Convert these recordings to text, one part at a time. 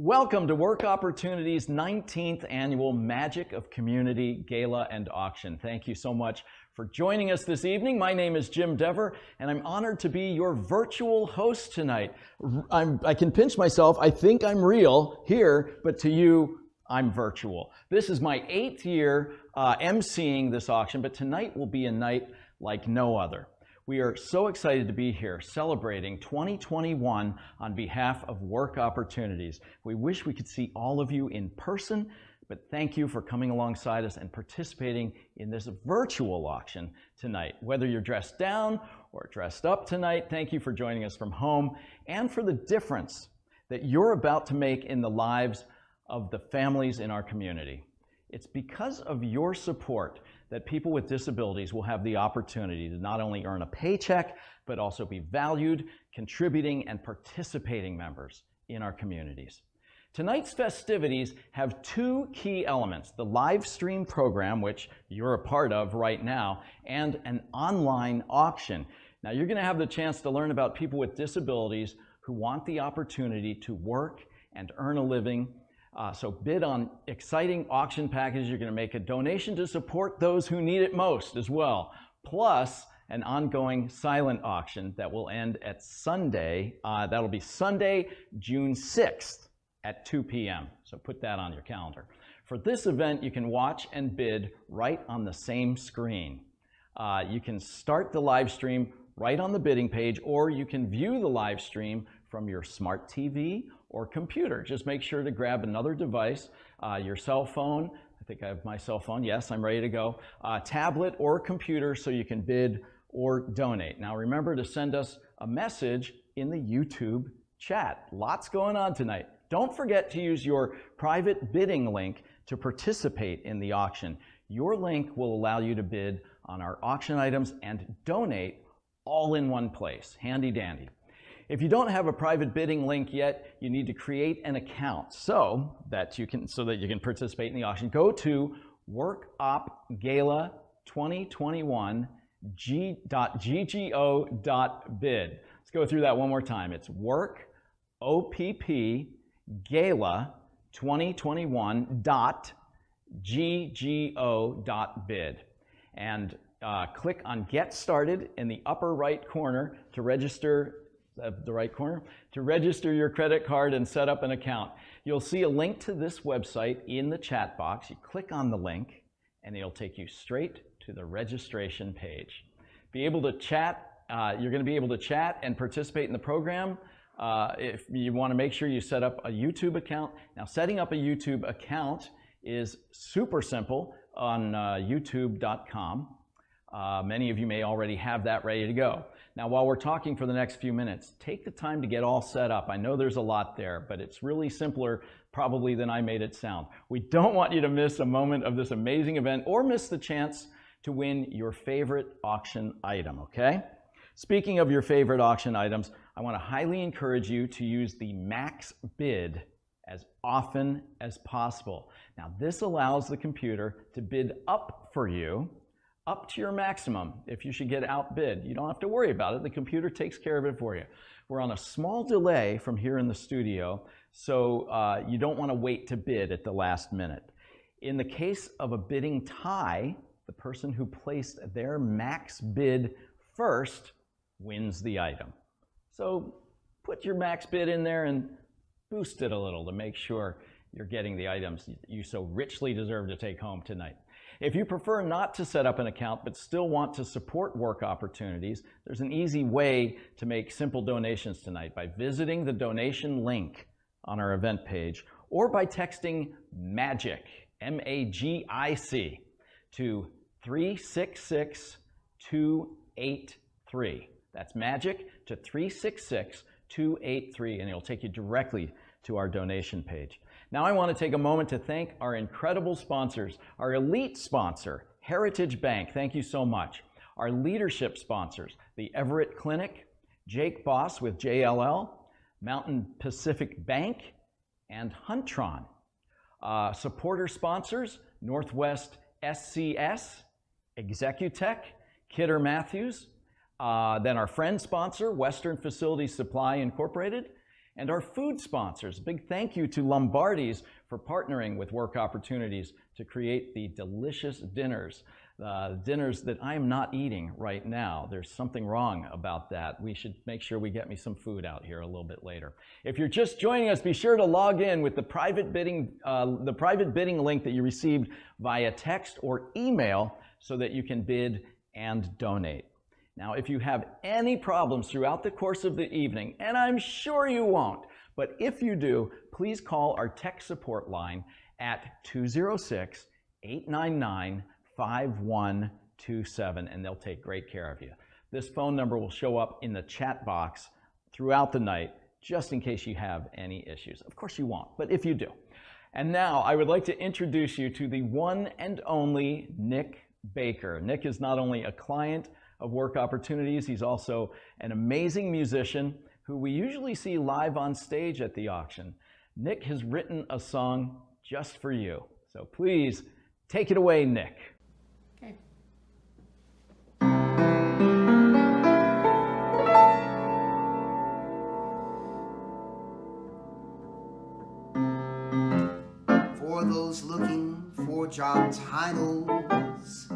Welcome to Work Opportunity's 19th annual Magic of Community Gala and Auction. Thank you so much for joining us this evening. My name is Jim Dever, and I'm honored to be your virtual host tonight. I can pinch myself. I think I'm real here, but to you, I'm virtual. This is my 8th year emceeing this auction, but tonight will be a night like no other. We are so excited to be here celebrating 2021 on behalf of Work Opportunities. We wish we could see all of you in person, but thank you for coming alongside us and participating in this virtual auction tonight. Whether you're dressed down or dressed up tonight, thank you for joining us from home and for the difference that you're about to make in the lives of the families in our community. It's because of your support that people with disabilities will have the opportunity to not only earn a paycheck, but also be valued, contributing, and participating members in our communities. Tonight's festivities have two key elements: the live stream program, which you're a part of right now, and an online auction. Now, you're going to have the chance to learn about people with disabilities who want the opportunity to work and earn a living. So bid on exciting auction packages. You're going to make a donation to support those who need it most as well, plus an ongoing silent auction that will end at Sunday. That'll be Sunday, June 6th at 2 p.m. So put that on your calendar. For this event, you can watch and bid right on the same screen. You can start the live stream right on the bidding page, or you can view the live stream from your smart TV or computer. Just make sure to grab another device, your cell phone. I think I have my cell phone. Yes, I'm ready to go. Tablet or computer so you can bid or donate. Now remember to send us a message in the YouTube chat. Lots going on tonight. Don't forget to use your private bidding link to participate in the auction. Your link will allow you to bid on our auction items and donate all in one place. Handy dandy. If you don't have a private bidding link yet, you need to create an account so that you can participate in the auction. Go to workopgala2021.ggo.bid. Let's go through that one more time. It's workopgala2021.ggo.bid. And click on Get Started in the upper right corner to register your credit card and set up an account. You'll see a link to this website in the chat box. You click on the link and it'll take you straight to the registration page. You're going to be able to chat and participate in the program. If you want to make sure you set up a YouTube account. Now, setting up a YouTube account is super simple on youtube.com. Many of you may already have that ready to go. Now, while we're talking for the next few minutes, take the time to get all set up. I know there's a lot there, but it's really simpler probably than I made it sound. We don't want you to miss a moment of this amazing event or miss the chance to win your favorite auction item, okay? Speaking of your favorite auction items, I want to highly encourage you to use the max bid as often as possible. Now, this allows the computer to bid up for you up to your maximum. If you should get outbid, you don't have to worry about it. The computer takes care of it for you. We're on a small delay from here in the studio, so you don't want to wait to bid at the last minute. In the case of a bidding tie, the person who placed their max bid first wins the item. So put your max bid in there and boost it a little to make sure you're getting the items you so richly deserve to take home tonight. If you prefer not to set up an account but still want to support Work Opportunities, there's an easy way to make simple donations tonight by visiting the donation link on our event page or by texting MAGIC, M-A-G-I-C, to 366-283. That's MAGIC to 366-283, and it'll take you directly to our donation page. Now I want to take a moment to thank our incredible sponsors. Our elite sponsor, Heritage Bank, thank you so much. Our leadership sponsors, the Everett Clinic, Jake Boss with JLL, Mountain Pacific Bank, and Huntron. Supporter sponsors, Northwest SCS, Executech, Kidder Matthews, then our friend sponsor, Western Facility Supply Incorporated, and our food sponsors. Big thank you to Lombardi's for partnering with Work Opportunities to create the delicious dinners. Dinners that I am not eating right now. There's something wrong about that. We should make sure we get me some food out here a little bit later. If you're just joining us, be sure to log in with the private bidding link that you received via text or email so that you can bid and donate. Now, if you have any problems throughout the course of the evening, and I'm sure you won't, but if you do, please call our tech support line at 206-899-5127, and they'll take great care of you. This phone number will show up in the chat box throughout the night, just in case you have any issues. Of course you won't, but if you do. And now I would like to introduce you to the one and only Nick Baker. Nick is not only a client of Work Opportunities, he's also an amazing musician who we usually see live on stage at the auction. Nick has written a song just for you. So please take it away, Nick. Okay. For those looking for job titles,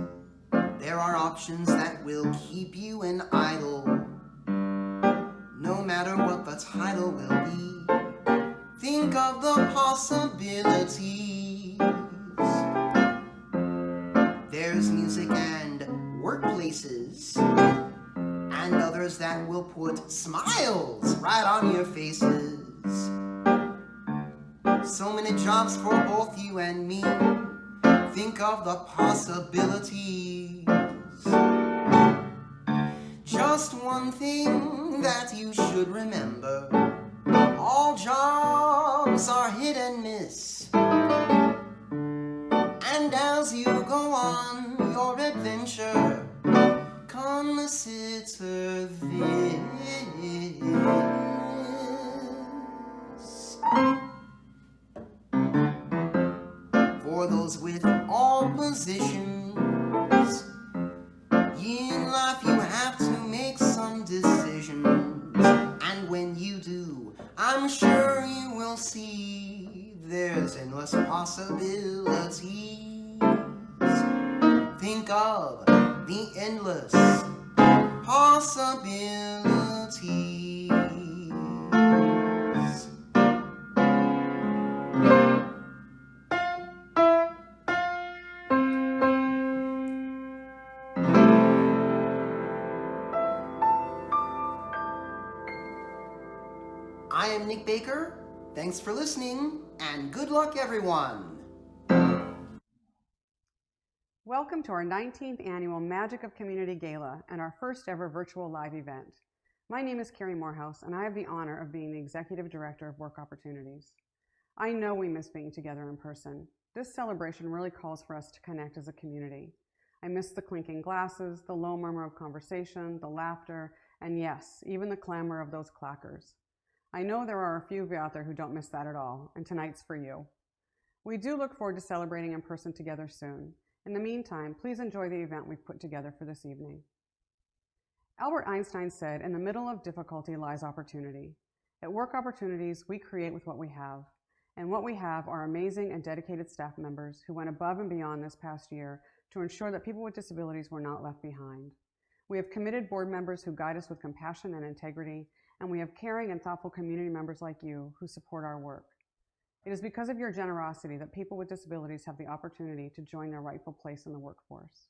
there are options that will keep you in idle. No matter what the title will be, think of the possibilities. There's music and workplaces, and others that will put smiles right on your faces. So many jobs for both you and me. Think of the possibilities. Just one thing that you should remember: all jobs are hit and miss. And as you go on your adventure, consider this. For those with all positions, in life you have to make some decisions. And when you do, I'm sure you will see there's endless possibilities. Think of the endless possibilities. I am Nick Baker. Thanks for listening, and good luck, everyone. Welcome to our 19th annual Magic of Community Gala and our first ever virtual live event. My name is Carrie Morehouse, and I have the honor of being the Executive Director of Work Opportunities. I know we miss being together in person. This celebration really calls for us to connect as a community. I miss the clinking glasses, the low murmur of conversation, the laughter, and yes, even the clamor of those clackers. I know there are a few of you out there who don't miss that at all, and tonight's for you. We do look forward to celebrating in person together soon. In the meantime, please enjoy the event we've put together for this evening. Albert Einstein said, "In the middle of difficulty lies opportunity." At Work Opportunities, we create with what we have. And what we have are amazing and dedicated staff members who went above and beyond this past year to ensure that people with disabilities were not left behind. We have committed board members who guide us with compassion and integrity, and we have caring and thoughtful community members like you who support our work. It is because of your generosity that people with disabilities have the opportunity to join their rightful place in the workforce.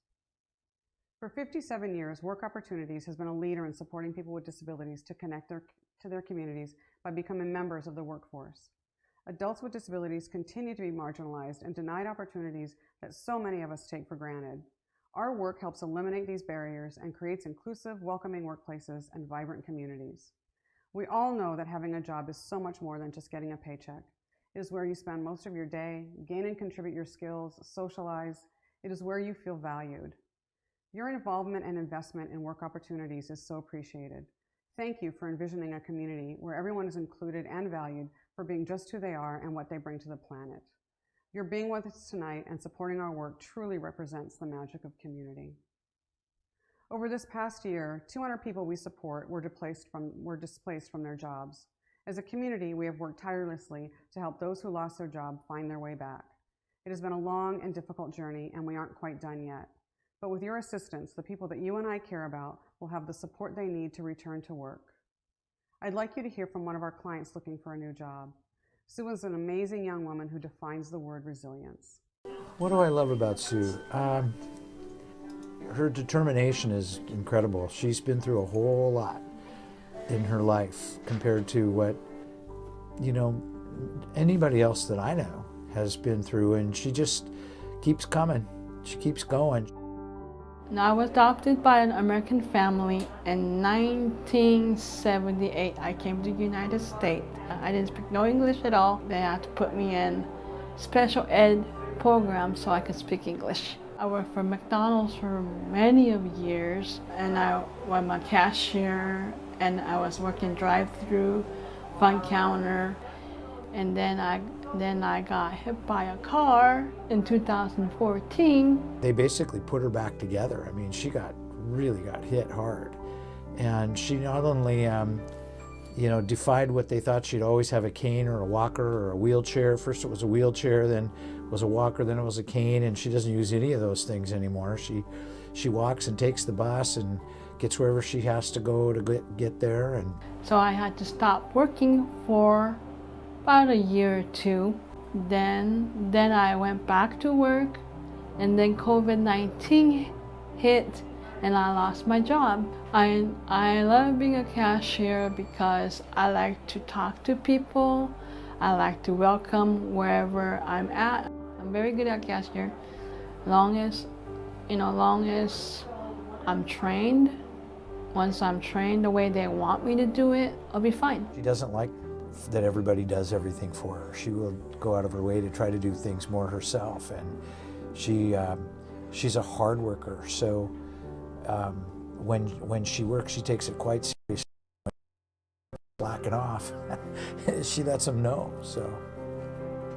For 57 years, Work Opportunities has been a leader in supporting people with disabilities to connect to their communities by becoming members of the workforce. Adults with disabilities continue to be marginalized and denied opportunities that so many of us take for granted. Our work helps eliminate these barriers and creates inclusive, welcoming workplaces and vibrant communities. We all know that having a job is so much more than just getting a paycheck. It is where you spend most of your day, gain and contribute your skills, socialize. It is where you feel valued. Your involvement and investment in Work Opportunities is so appreciated. Thank you for envisioning a community where everyone is included and valued for being just who they are and what they bring to the planet. Your being with us tonight and supporting our work truly represents the magic of community. Over this past year, 200 people we support were displaced from their jobs. As a community, we have worked tirelessly to help those who lost their job find their way back. It has been a long and difficult journey, and we aren't quite done yet. But with your assistance, the people that you and I care about will have the support they need to return to work. I'd like you to hear from one of our clients looking for a new job. Sue is an amazing young woman who defines the word resilience. What do I love about Sue? Her determination is incredible. She's been through a whole lot in her life compared to what, anybody else that I know has been through, and she just keeps coming. She keeps going. I was adopted by an American family in 1978. I came to the United States. I didn't speak no English at all. They had to put me in special ed program so I could speak English. I worked for McDonald's for many of years, and I was a cashier, and I was working drive-through, front counter, and then I got hit by a car in 2014. They basically put her back together. I mean, she really got hit hard, and she not only defied what they thought she'd always have, a cane or a walker or a wheelchair. First it was a wheelchair, then it was a walker, then it was a cane, and she doesn't use any of those things anymore. She walks and takes the bus and gets wherever she has to go to get there. And so I had to stop working for about a year or two. Then I went back to work, and then COVID-19 hit and I lost my job. I love being a cashier because I like to talk to people. I like to welcome wherever I'm at. I'm very good at cashier. Long as I'm trained. Once I'm trained the way they want me to do it, I'll be fine. She doesn't like that everybody does everything for her. She will go out of her way to try to do things more herself, and she's a hard worker. So when she works, she takes it quite seriously. Slacking off, she lets them know. So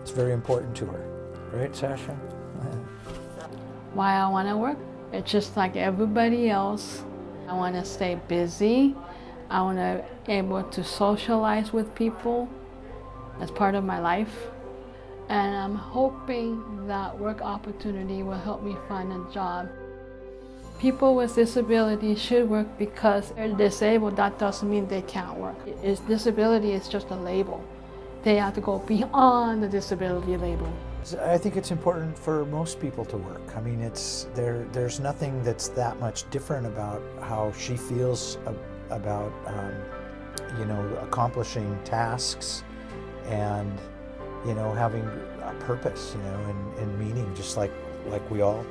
it's very important to her, right, Sasha? Why I want to work? It's just like everybody else. I want to stay busy. I want to be able to socialize with people. That's part of my life. And I'm hoping that work opportunity will help me find a job. People with disabilities should work because they're disabled. That doesn't mean they can't work. Disability is just a label. They have to go beyond the disability label. I think it's important for most people to work. I mean, there's nothing that's that much different about how she feels about accomplishing tasks and having a purpose, and meaning, just like we all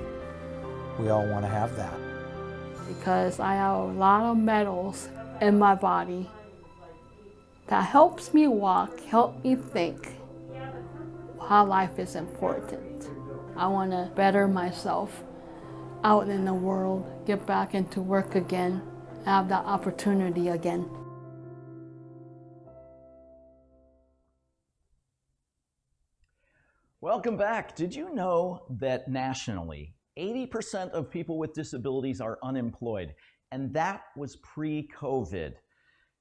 want to have that. Because I have a lot of metals in my body that helps me walk, help me think how life is important. I want to better myself out in the world, get back into work again, have that opportunity again. Welcome back. Did you know that nationally, 80% of people with disabilities are unemployed, and that was pre-COVID?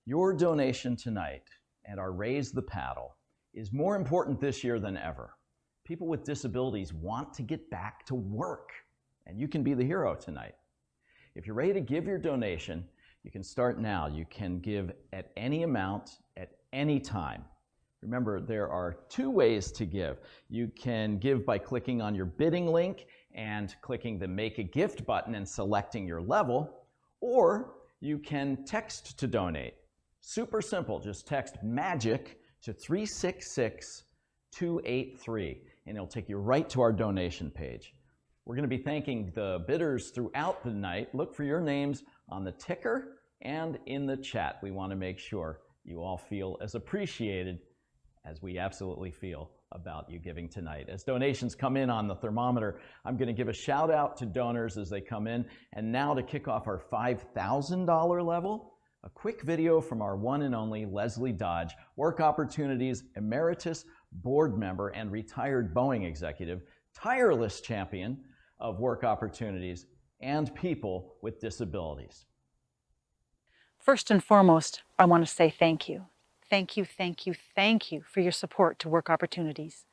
Your donation tonight at our Raise the Paddle is more important this year than ever. People with disabilities want to get back to work, and you can be the hero tonight. If you're ready to give your donation, you can start now. You can give at any amount at any time. Remember, there are two ways to give. You can give by clicking on your bidding link and clicking the Make a Gift button and selecting your level, or you can text to donate. Super simple. Just text MAGIC to 366-283, and it'll take you right to our donation page. We're going to be thanking the bidders throughout the night. Look for your names on the ticker and in the chat. We want to make sure you all feel as appreciated as we absolutely feel about you giving tonight. As donations come in on the thermometer, I'm going to give a shout out to donors as they come in. And now to kick off our $5,000 level, a quick video from our one and only Leslie Dodge, Work Opportunities Emeritus Board Member and retired Boeing executive, tireless champion of work opportunities and people with disabilities. First and foremost, I want to say thank you. thank you, thank you, thank you for your support to Work Opportunities.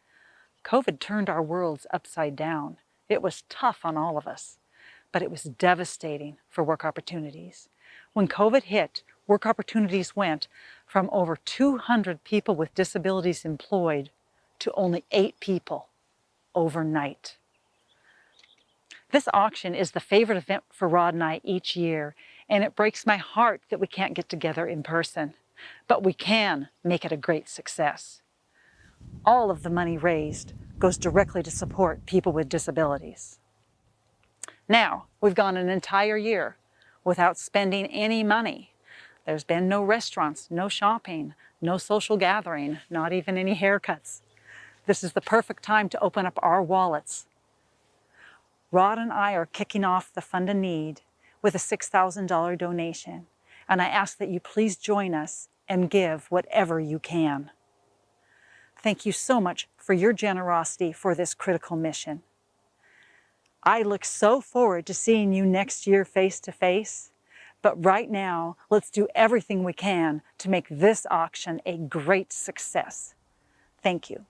COVID turned our worlds upside down. It was tough on all of us, but it was devastating for Work Opportunities. When COVID hit, Work Opportunities went from over 200 people with disabilities employed to only 8 people overnight. This auction is the favorite event for Rod and I each year, and it breaks my heart that we can't get together in person, but we can make it a great success. All of the money raised goes directly to support people with disabilities. Now, we've gone an entire year without spending any money. There's been no restaurants, no shopping, no social gathering, not even any haircuts. This is the perfect time to open up our wallets. Rod and I are kicking off the Fund a Need with a $6,000 donation, and I ask that you please join us and give whatever you can. Thank you so much for your generosity for this critical mission. I look so forward to seeing you next year face to face, but right now, let's do everything we can to make this auction a great success. Thank you.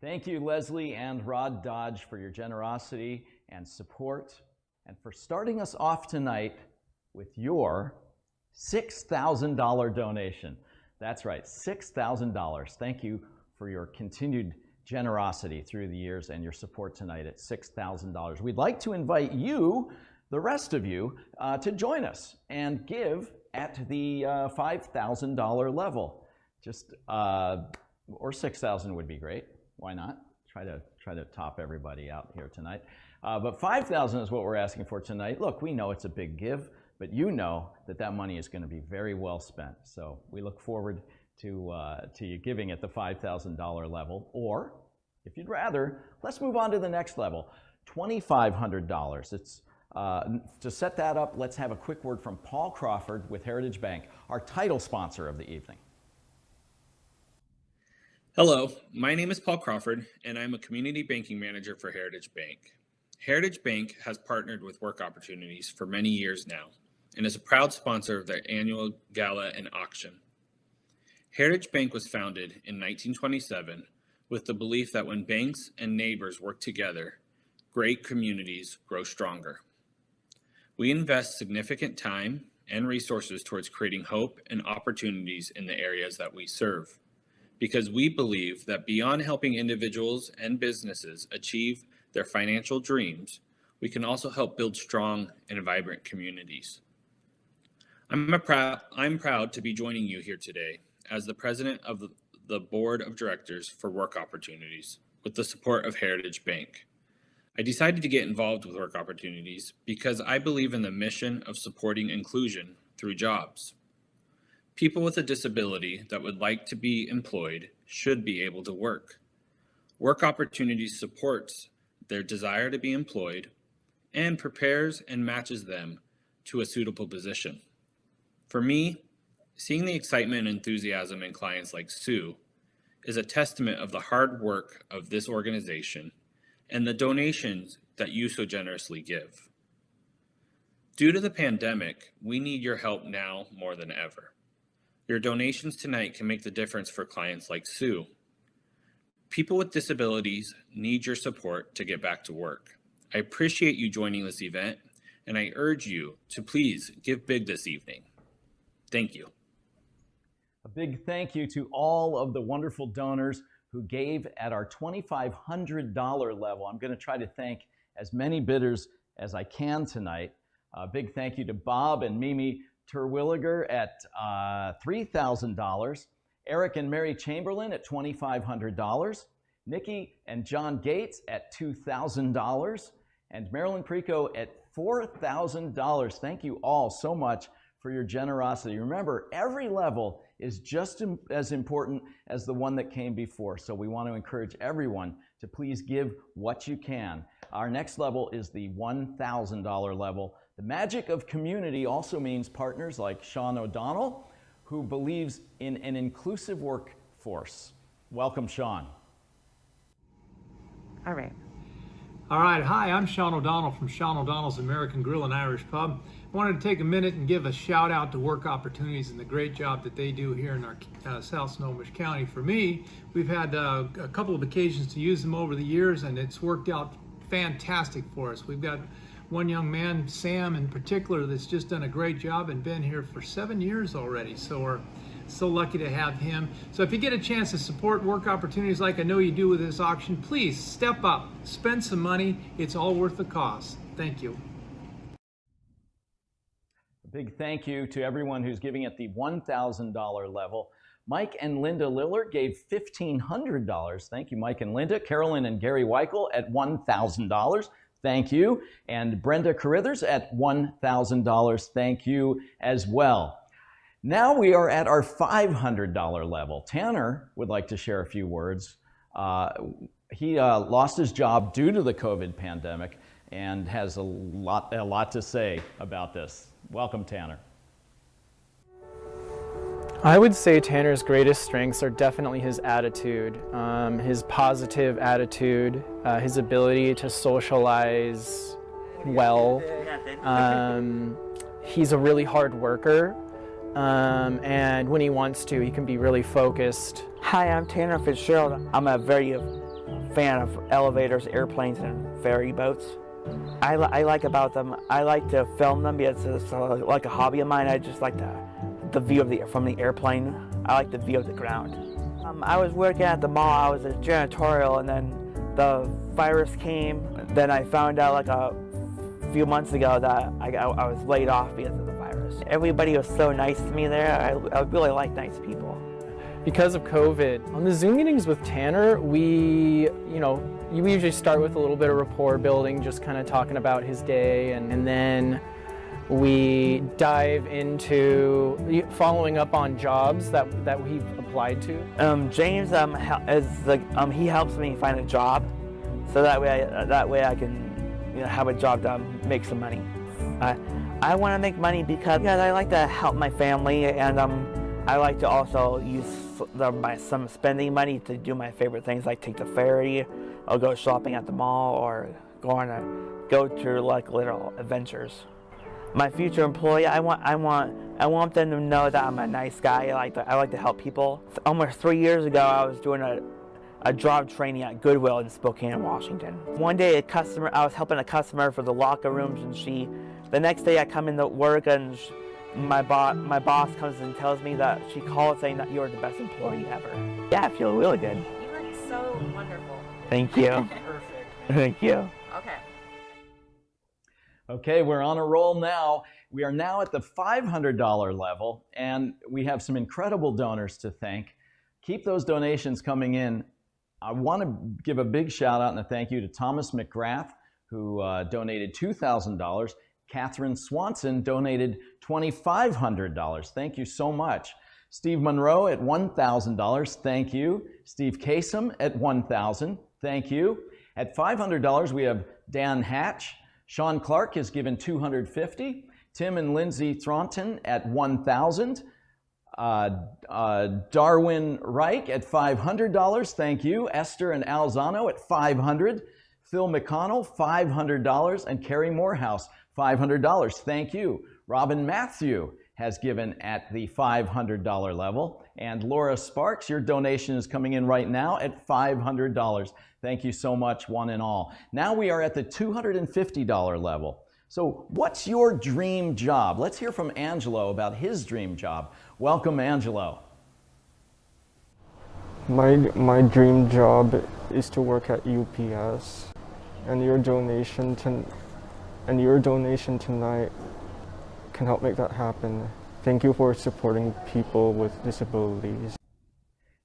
Thank you, Leslie and Rod Dodge, for your generosity and support, and for starting us off tonight with your $6,000 donation. That's right, $6,000. Thank you for your continued generosity through the years and your support tonight at $6,000. We'd like to invite you, the rest of you, to join us and give at the $5,000 level. Just or $6,000 would be great. Why not? Try to top everybody out here tonight. But $5,000 is what we're asking for tonight. Look, we know it's a big give, but you know that that money is going to be very well spent. So we look forward to you giving at the $5,000 level. Or, if you'd rather, let's move on to the next level, $2,500. It's to set that up, let's have a quick word from Paul Crawford with Heritage Bank, our title sponsor of the evening. Hello, my name is Paul Crawford, and I'm a community banking manager for Heritage Bank. Heritage Bank has partnered with Work Opportunities for many years now and is a proud sponsor of their annual gala and auction. Heritage Bank was founded in 1927 with the belief that when banks and neighbors work together, great communities grow stronger. We invest significant time and resources towards creating hope and opportunities in the areas that we serve, because we believe that beyond helping individuals and businesses achieve their financial dreams, we can also help build strong and vibrant communities. I'm proud to be joining you here today as the president of the Board of Directors for Work Opportunities with the support of Heritage Bank. I decided to get involved with Work Opportunities because I believe in the mission of supporting inclusion through jobs. People with a disability that would like to be employed should be able to work. Work Opportunities supports their desire to be employed and prepares and matches them to a suitable position. For me, seeing the excitement and enthusiasm in clients like Sue is a testament of the hard work of this organization and the donations that you so generously give. Due to the pandemic, we need your help now more than ever. Your donations tonight can make the difference for clients like Sue. People with disabilities need your support to get back to work. I appreciate you joining this event, and I urge you to please give big this evening. Thank you. A big thank you to all of the wonderful donors who gave at our $2,500 level. I'm going to try to thank as many bidders as I can tonight. A big thank you to Bob and Mimi Terwilliger at $3,000, Eric and Mary Chamberlain at $2,500, Nikki and John Gates at $2,000, and Marilyn Preco at $4,000. Thank you all so much for your generosity. Remember, every level is just as important as the one that came before, so we want to encourage everyone to please give what you can. Our next level is the $1,000 level. The magic of community also means partners like Sean O'Donnell, who believes in an inclusive workforce. Welcome, Sean. All right. All right, hi, I'm Sean O'Donnell from Sean O'Donnell's American Grill and Irish Pub. I wanted to take a minute and give a shout out to Work Opportunities and the great job that they do here in our South Snohomish County. For me, we've had a couple of occasions to use them over the years, and it's worked out fantastic for us. We've got one young man, Sam in particular, that's just done a great job and been here for 7 years already. So we're so lucky to have him. So if you get a chance to support Work Opportunities like I know you do with this auction, please step up, spend some money. It's all worth the cost. Thank you. A big thank you to everyone who's giving at the $1,000 level. Mike and Linda Lillard gave $1,500. Thank you, Mike and Linda. Carolyn and Gary Weichel at $1,000. Thank you. And Brenda Carithers at $1,000. Thank you as well. Now we are at our $500 level. Tanner would like to share a few words. He lost his job due to the COVID pandemic and has a lot to say about this. Welcome, Tanner. I would say Tanner's greatest strengths are definitely his attitude, his positive attitude, his ability to socialize well. He's a really hard worker. And when he wants to, he can be really focused. Hi, I'm Tanner Fitzgerald. I'm a very fan of elevators, airplanes, and ferry boats. I like about them, I like to film them because it's like a hobby of mine. I just like the view from the airplane. I like the view of the ground. I was working at the mall. I was a janitorial, and then the virus came. Then I found out like a few months ago that I was laid off because of the virus. Everybody was so nice to me there. I really like nice people. Because of COVID, on the Zoom meetings with Tanner, we usually start with a little bit of rapport building, just kind of talking about his day, and then we dive into following up on jobs that we've applied to. James he helps me find a job, so that way I can have a job to make some money. I want to make money because I like to help my family, and I like to also use some spending money to do my favorite things, like take the ferry, or go shopping at the mall, or go to like little adventures. My future employee, I want them to know that I'm a nice guy. I like to help people. Almost 3 years ago, I was doing a job training at Goodwill in Spokane, Washington. One day, I was helping a customer for the locker rooms, and the next day I come into work, and my boss comes and tells me that she called saying that you're the best employee ever. Yeah, I feel really good. You look so wonderful. Thank you. Perfect. Thank you. Okay. Okay, we're on a roll now. We are now at the $500 level, and we have some incredible donors to thank. Keep those donations coming in. I want to give a big shout out and a thank you to Thomas McGrath, who donated $2,000. Catherine Swanson donated $2,500. Thank you so much. Steve Monroe at $1,000. Thank you. Steve Kasem at $1,000. Thank you. At $500, we have Dan Hatch. Sean Clark has given $250. Tim and Lindsay Thronton at $1,000. Darwin Reich at $500. Thank you. Esther and Alzano at $500. Phil McConnell, $500. And Carrie Morehouse, $500. Thank you. Robin Matthew has given at the $500 level. And Laura Sparks, your donation is coming in right now at $500. Thank you so much, one and all. Now we are at the $250 level. So what's your dream job? Let's hear from Angelo about his dream job. Welcome, Angelo. My dream job is to work at UPS, and your donation tonight can help make that happen. Thank you for supporting people with disabilities.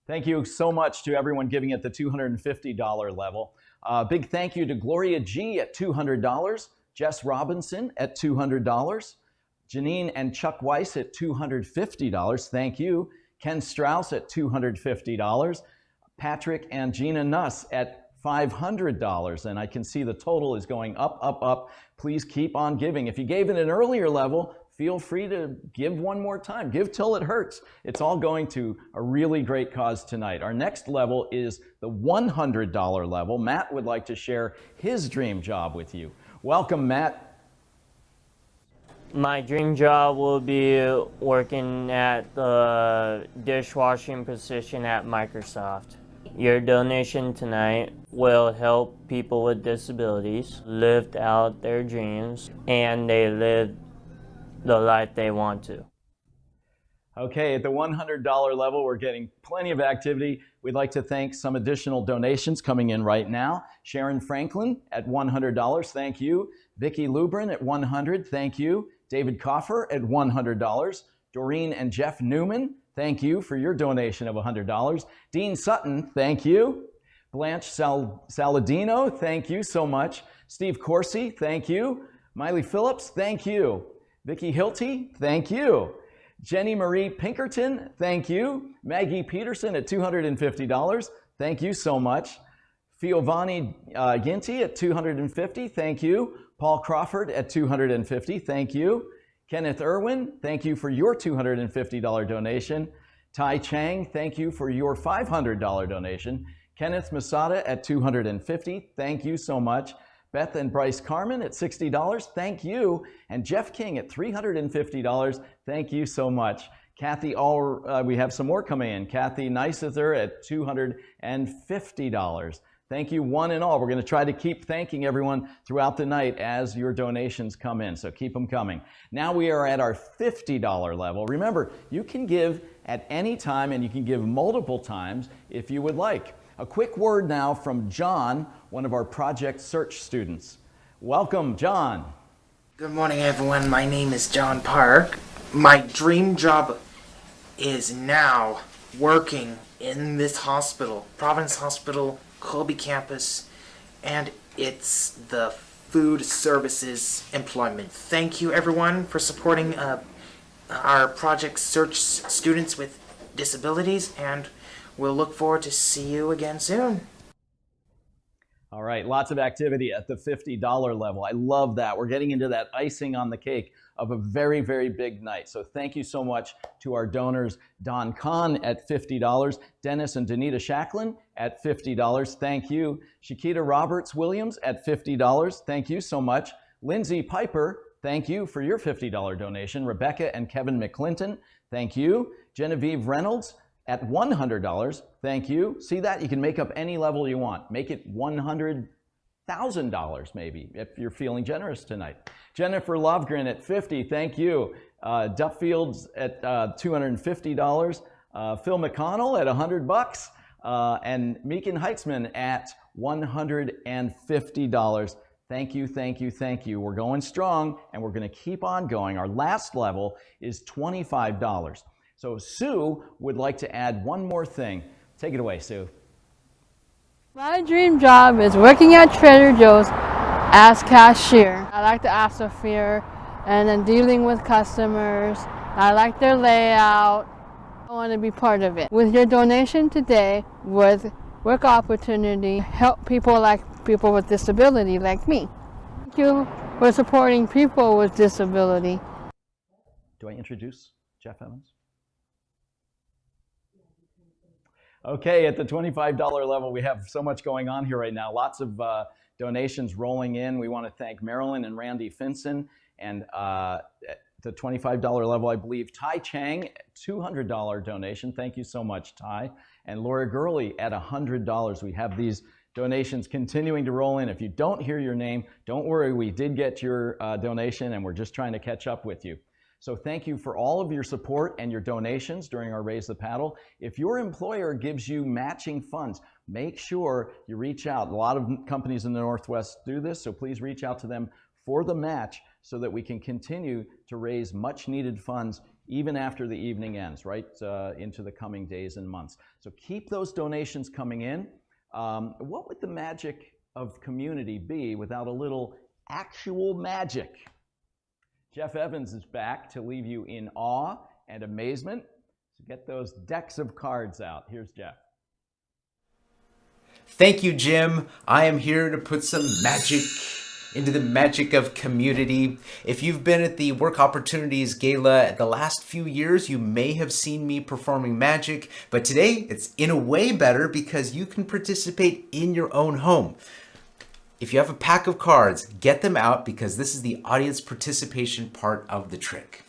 Thank you so much to everyone giving at the $250 level. Big thank you to Gloria G at $200, Jess Robinson at $200, Janine and Chuck Weiss at $250. Thank you. Ken Strauss at $250, Patrick and Gina Nuss at $500, and I can see the total is going up, up, up. Please keep on giving. If you gave at an earlier level, feel free to give one more time. Give till it hurts. It's all going to a really great cause tonight. Our next level is the $100 level. Matt would like to share his dream job with you. Welcome, Matt. My dream job will be working at the dishwashing position at Microsoft. Your donation tonight will help people with disabilities live out their dreams and they live the life they want to. Okay, at the $100 level, we're getting plenty of activity. We'd like to thank some additional donations coming in right now. Sharon Franklin at $100, thank you. Vicki Lubrin at $100, thank you. David Coffer at $100. Doreen and Jeff Newman, thank you for your donation of $100. Dean Sutton, thank you. Blanche Saladino, thank you so much. Steve Corsi, thank you. Miley Phillips, thank you. Vicki Hilty, thank you. Jenny Marie Pinkerton, thank you. Maggie Peterson at $250, thank you so much. Fiovani Ginty at $250, thank you. Paul Crawford at $250, thank you. Kenneth Irwin, thank you for your $250 donation. Tai Chang, thank you for your $500 donation. Kenneth Masada at $250, thank you so much. Beth and Bryce Carmen at $60, thank you. And Jeff King at $350, thank you so much. Kathy, we have some more coming in. Kathy Neisither at $250. Thank you one and all. We're going to try to keep thanking everyone throughout the night as your donations come in, so keep them coming. Now we are at our $50 level. Remember, you can give at any time and you can give multiple times if you would like. A quick word now from John, one of our Project Search students. Welcome, John. Good morning, everyone. My name is John Park. My dream job is now working in this hospital, Providence Hospital, Colby campus, and it's the food services employment. Thank you, everyone, for supporting our Project Search students with disabilities, and we'll look forward to see you again soon. All right, lots of activity at the $50 level. I love that. We're getting into that icing on the cake of a very, very big night. So thank you so much to our donors, Don Kahn at $50, Dennis and Danita Shacklin at $50. Thank you. Shakita Roberts Williams at $50. Thank you so much. Lindsay Piper, thank you for your $50 donation. Rebecca and Kevin McClinton, thank you. Genevieve Reynolds at $100, thank you. See that? You can make up any level you want. Make it $100,000 maybe, if you're feeling generous tonight. Jennifer Lovgren at $50, thank you. Duffields at $250. Phil McConnell at $100, and Meekin Heitzman at $150. Thank you, thank you, thank you. We're going strong, and we're going to keep on going. Our last level is $25. So Sue would like to add one more thing. Take it away, Sue. My dream job is working at Trader Joe's as cashier. I like the atmosphere and then dealing with customers. I like their layout. I want to be part of it. With your donation today, with Work Opportunity, help people with disability like me. Thank you for supporting people with disability. Do I introduce Jeff Evans? Okay, at the $25 level, we have so much going on here right now. Lots of donations rolling in. We want to thank Marilyn and Randy Finson. And at the $25 level, I believe, Ty Chang, $200 donation. Thank you so much, Ty. And Laura Gurley at $100. We have these donations continuing to roll in. If you don't hear your name, don't worry. We did get your donation, and we're just trying to catch up with you. So thank you for all of your support and your donations during our Raise the Paddle. If your employer gives you matching funds, make sure you reach out. A lot of companies in the Northwest do this, so please reach out to them for the match so that we can continue to raise much needed funds even after the evening ends, right into the coming days and months. So keep those donations coming in. What would the magic of community be without a little actual magic? Jeff Evans is back to leave you in awe and amazement. So get those decks of cards out. Here's Jeff. Thank you, Jim. I am here to put some magic into the magic of community. If you've been at the Work Opportunities Gala the last few years, you may have seen me performing magic, but today it's in a way better because you can participate in your own home. If you have a pack of cards, get them out because this is the audience participation part of the trick.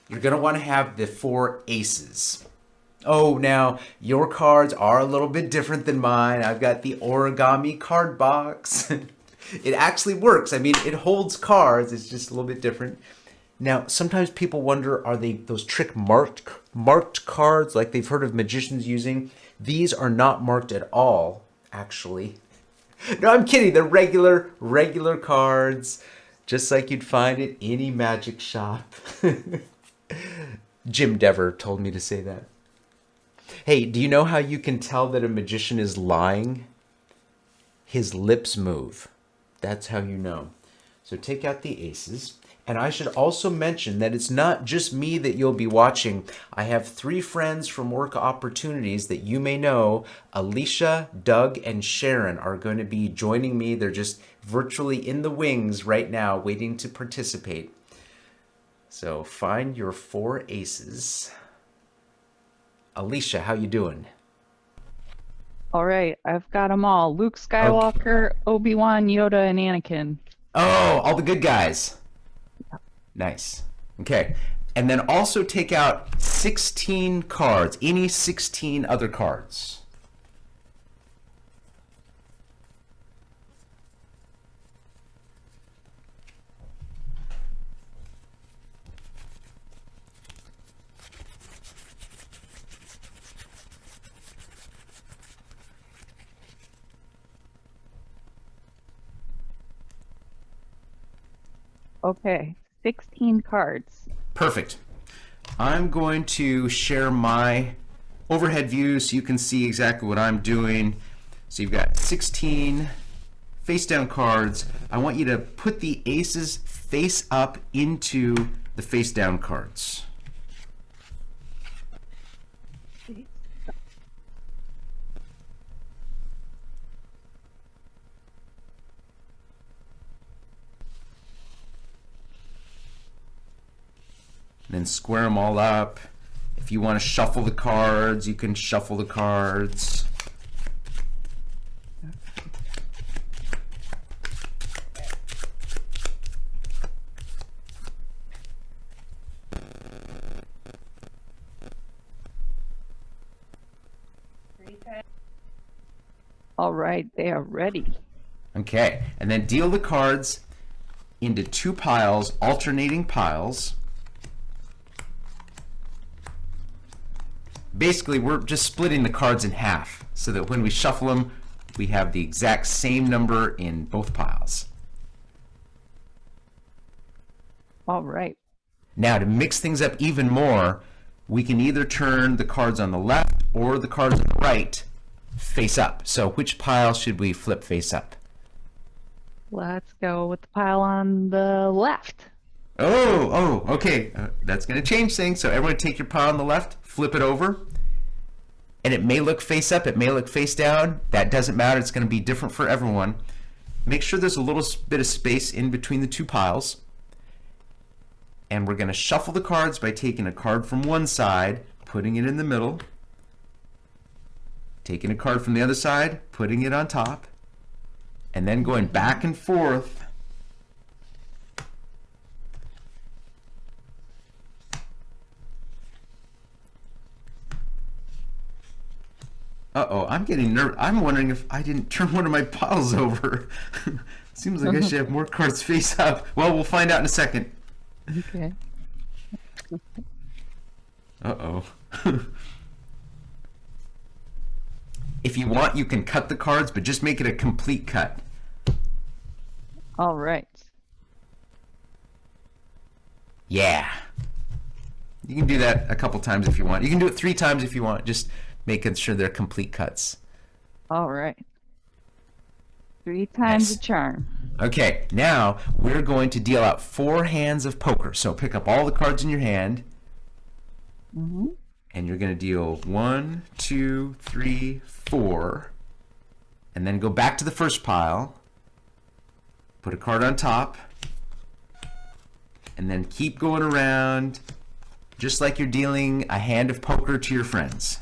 You're going to want to have the 4 aces. Oh, now your cards are a little bit different than mine. I've got the origami card box. It actually works. I mean, it holds cards. It's just a little bit different. Now, sometimes people wonder, are they those trick marked cards like they've heard of magicians using? These are not marked at all, actually. No, I'm kidding. They're regular cards, just like you'd find at any magic shop. Jim Dever told me to say that. Hey, do you know how you can tell that a magician is lying? His lips move. That's how you know. So take out the aces. And I should also mention that it's not just me that you'll be watching. I have 3 friends from Work Opportunities that you may know. Alicia, Doug, and Sharon are going to be joining me. They're just virtually in the wings right now, waiting to participate. So find your 4 aces. Alicia, how you doing? All right, I've got them all. Luke Skywalker, okay. Obi-Wan, Yoda, and Anakin. Oh, all the good guys. Nice. Okay. And then also take out 16 cards, any 16 other cards. Okay, 16 cards. Perfect. I'm going to share my overhead view so you can see exactly what I'm doing. So you've got 16 face down cards. I want you to put the aces face up into the face down cards. Then square them all up. If you want to shuffle the cards, you can shuffle the cards. All right, they are ready. Okay, and then deal the cards into 2 piles, alternating piles. Basically, we're just splitting the cards in half so that when we shuffle them, we have the exact same number in both piles. All right. Now, to mix things up even more, we can either turn the cards on the left or the cards on the right face up. So which pile should we flip face up? Let's go with the pile on the left. Oh, okay. That's going to change things. So everyone take your pile on the left, flip it over. And it may look face up, it may look face down. That doesn't matter. It's going to be different for everyone. Make sure there's a little bit of space in between the 2 piles. And we're going to shuffle the cards by taking a card from one side, putting it in the middle. Taking a card from the other side, putting it on top. And then going back and forth. Uh-oh, I'm getting nervous. I'm wondering if I didn't turn one of my piles over. Seems like I should have more cards face up. Well, we'll find out in a second. Okay. Uh-oh. If you want, you can cut the cards, but just make it a complete cut. All right. Yeah. You can do that a couple times if you want. You can do it 3 times if you want. Just making sure they're complete cuts. All right. 3 times Nice. a charm. Okay, now we're going to deal out 4 hands of poker. So pick up all the cards in your hand. Mm-hmm. And you're going to deal 1, 2, 3, 4. And then go back to the first pile. Put a card on top. And then keep going around just like you're dealing a hand of poker to your friends.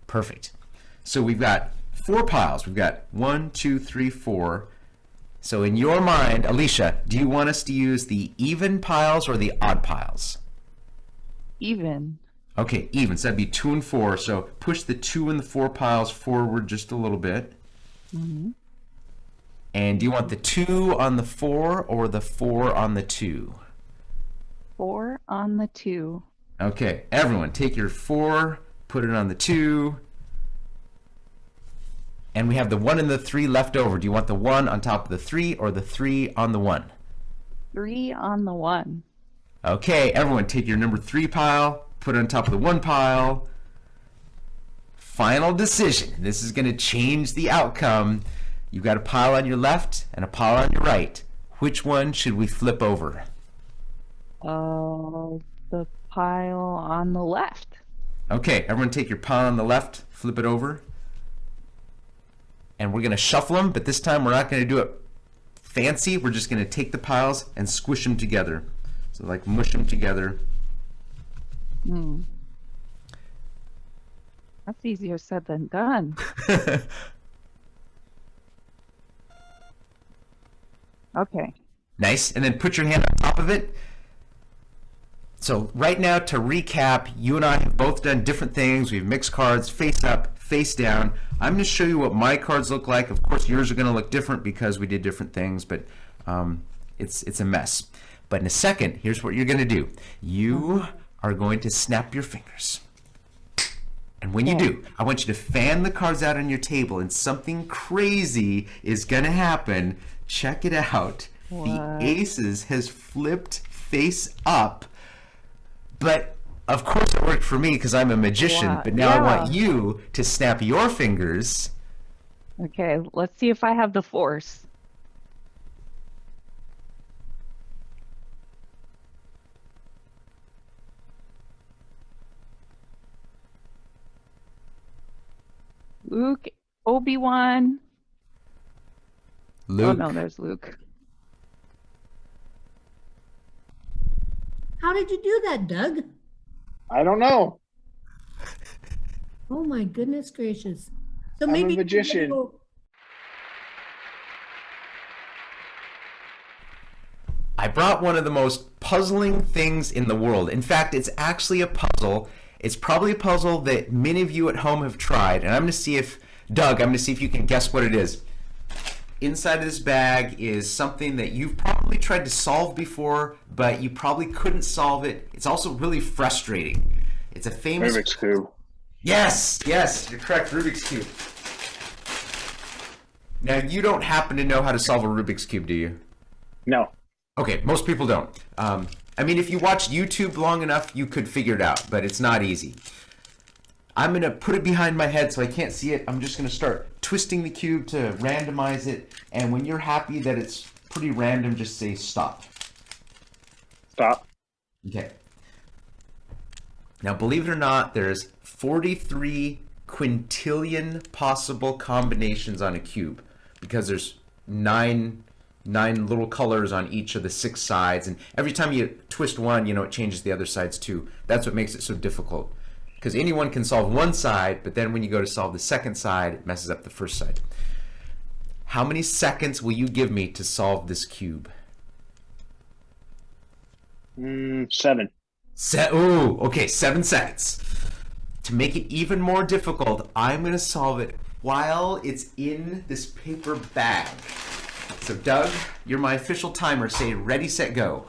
Perfect. So we've got 4 piles. We've got 1, 2, 3, 4. So in your mind, Alicia, do you want us to use the even piles or the odd piles? Even. Okay, even. So that'd be 2 and 4. So push the 2 and the 4 piles forward just a little bit. Mm-hmm. And do you want the 2 on the 4 or the 4 on the 2? 4 on the 2. Okay, everyone, take your 4, put it on the 2. And we have the 1 and the 3 left over. Do you want the 1 on top of the 3 or the 3 on the 1? 3 on the 1. Okay, everyone, take your number 3 pile, put it on top of the 1 pile. Final decision. This is going to change the outcome. You've got a pile on your left and a pile on your right. Which one should we flip over? The pile on the left. Okay, everyone take your pile on the left, flip it over. And we're going to shuffle them, but this time we're not going to do it fancy. We're just going to take the piles and squish them together. So like mush them together. That's easier said than done. Okay. Nice. And then put your hand on top of it. So right now, to recap, you and I have both done different things. We've mixed cards face up, face down. I'm going to show you what my cards look like. Of course, yours are going to look different because we did different things, but it's a mess. But in a second, here's what you're going to do. You are going to snap your fingers. And when you do, I want you to fan the cards out on your table, and something crazy is going to happen. Check it out. What? The aces has flipped face up. But of course it worked for me because I'm a magician. Wow. But now I want you to snap your fingers. Okay, let's see if I have the force. Luke, Obi-Wan. Luke. Oh no, there's Luke. How did you do that, Doug? I don't know. Oh my goodness gracious. So I'm maybe a magician. I brought one of the most puzzling things in the world. In fact, it's actually a puzzle. It's probably a puzzle that many of you at home have tried. And I'm going to see if, Doug, I'm going to see if you can guess what it is. Inside of this bag is something that you've probably tried to solve before, but you probably couldn't solve it. It's also really frustrating. It's a famous... Rubik's Cube. Yes, yes, you're correct, Rubik's Cube. Now, you don't happen to know how to solve a Rubik's Cube, do you? No. Okay, most people don't. I mean, if you watch YouTube long enough, you could figure it out, but it's not easy. I'm going to put it behind my head so I can't see it. I'm just going to start twisting the cube to randomize it. And when you're happy that it's pretty random, just say stop. Stop. Okay. Now, believe it or not, there's 43 quintillion possible combinations on a cube because there's nine little colors on each of the 6 sides. And every time you twist one, you know, it changes the other sides too. That's what makes it so difficult. Because anyone can solve one side, but then when you go to solve the second side, it messes up the first side. How many seconds will you give me to solve this cube? 7. Ooh, okay, 7 seconds. To make it even more difficult, I'm going to solve it while it's in this paper bag. So Doug, you're my official timer. Say ready, set, go.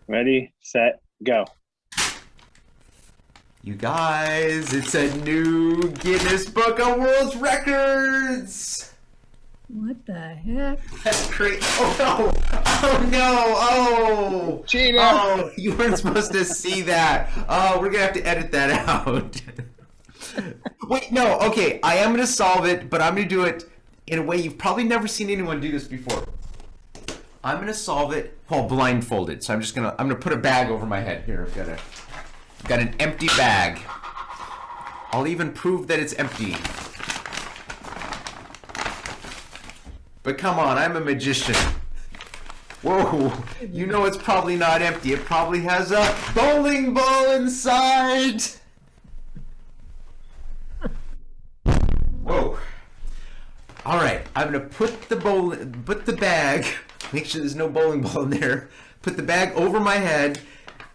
Ready, set, go. You guys, it's a new Guinness Book of World Records! What the heck? That's great. Oh no! Oh no! Oh! Cheater! Oh, you weren't supposed to see that. Oh, we're gonna have to edit that out. Wait, no, okay, I am gonna solve it, but I'm gonna do it in a way you've probably never seen anyone do this before. I'm gonna solve it while blindfolded. So I'm gonna put a bag over my head here. I've got an empty bag. I'll even prove that it's empty. But come on, I'm a magician. Whoa, you know it's probably not empty. It probably has a bowling ball inside. Whoa. All right, I'm gonna put the bag, make sure there's no bowling ball in there, put the bag over my head,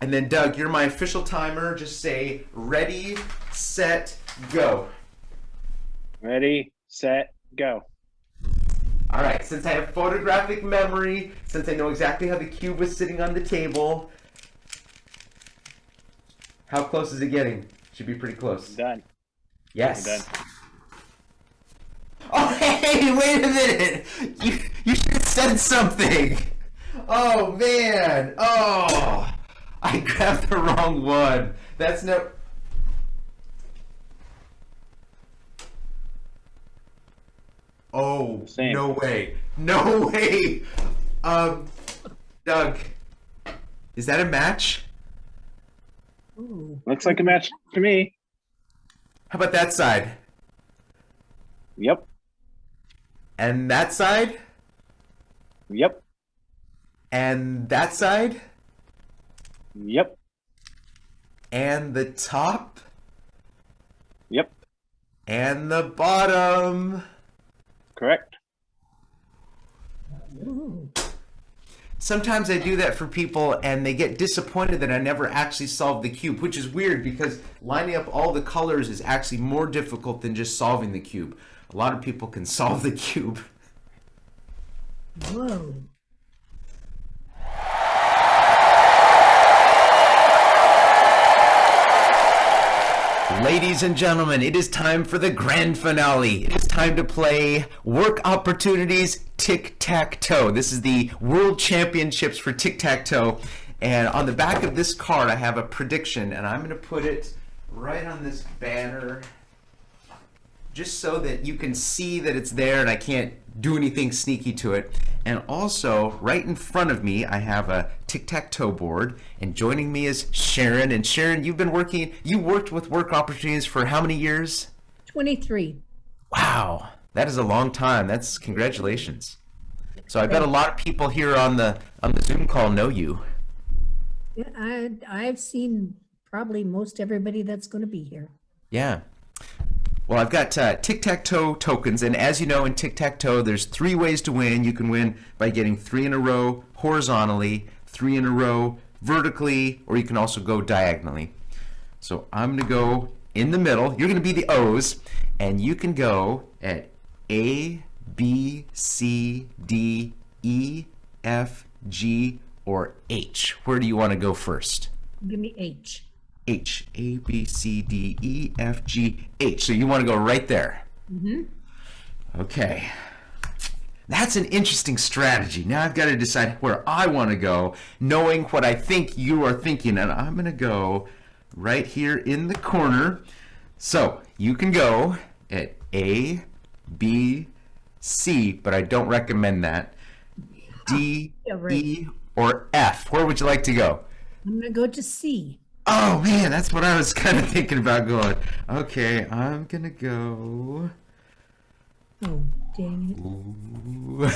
and then Doug, you're my official timer. Just say, ready, set, go. Ready, set, go. All right, since I have photographic memory, since I know exactly how the cube was sitting on the table, how close is it getting? Should be pretty close. Done. Yes. I'm done. Oh, hey, wait a minute. You should have said something. Oh, man. Oh, I grabbed the wrong one. That's no... Oh, Same. No way. No way. Doug, is that a match? Ooh. Looks like a match to me. How about that side? Yep. And that side? Yep. And that side? Yep. And the top? Yep. And the bottom? Correct. Ooh. Sometimes I do that for people and they get disappointed that I never actually solved the cube, which is weird because lining up all the colors is actually more difficult than just solving the cube. A lot of people can solve the cube. Whoa. Ladies and gentlemen, it is time for the grand finale. It is time to play Work Opportunities Tic-Tac-Toe. This is the World Championships for Tic-Tac-Toe. And on the back of this card, I have a prediction, and I'm going to put it right on this banner just so that you can see that it's there and I can't do anything sneaky to it. And also, right in front of me, I have a tic-tac-toe board, and joining me is Sharon. And Sharon, you worked with Work Opportunities for how many years? 23. Wow, that is a long time. That's congratulations. So I bet a lot of people here on the Zoom call know you. Yeah, I've seen probably most everybody that's going to be here. Yeah. Well, I've got tic-tac-toe tokens, and as you know, in tic-tac-toe, there's 3 ways to win. You can win by getting 3 in a row horizontally, 3 in a row vertically, or you can also go diagonally. So I'm going to go in the middle. You're going to be the O's, and you can go at A, B, C, D, E, F, G, or H. Where do you want to go first? Give me H. H, A, B, C, D, E, F, G, H. So you want to go right there. Mm-hmm. Okay. That's an interesting strategy. Now I've got to decide where I want to go, knowing what I think you are thinking. And I'm going to go right here in the corner. So you can go at A, B, C, but I don't recommend that. D, Yeah, right. E, or F. Where would you like to go? I'm going to go to C. Oh man, that's what I was kind of thinking about going. Okay, I'm gonna go. Oh, dang Ooh.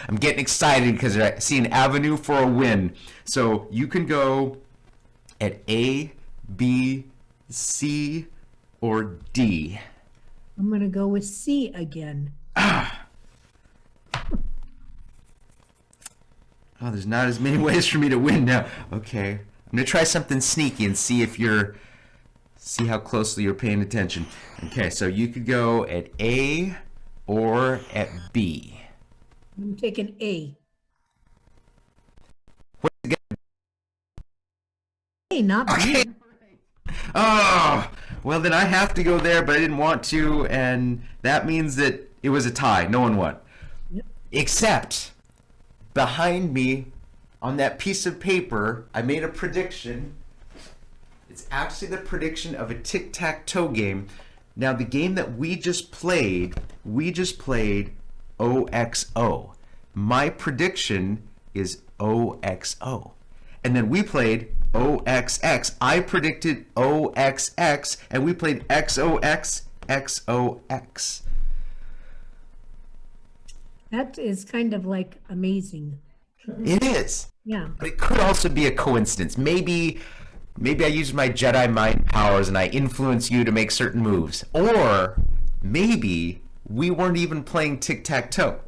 I'm getting excited because I see an avenue for a win. So you can go at A, B, C, or D. I'm going to go with C again. Oh, there's not as many ways for me to win now. Okay. I'm gonna try something sneaky and see how closely you're paying attention. Okay, so you could go at A or at B. I'm taking A. What's it A, not B. Okay. Oh, well then I have to go there, but I didn't want to, and that means that it was a tie. No one won. Yep. Except behind me on that piece of paper, I made a prediction. It's actually the prediction of a tic-tac-toe game. Now, the game that we just played OXO. My prediction is OXO. And then we played OXX. I predicted OXX, and we played XOX, XOX. That is kind of like amazing. It is. Yeah. But it could also be a coincidence. Maybe I used my Jedi mind powers and I influence you to make certain moves. Or maybe we weren't even playing tic-tac-toe.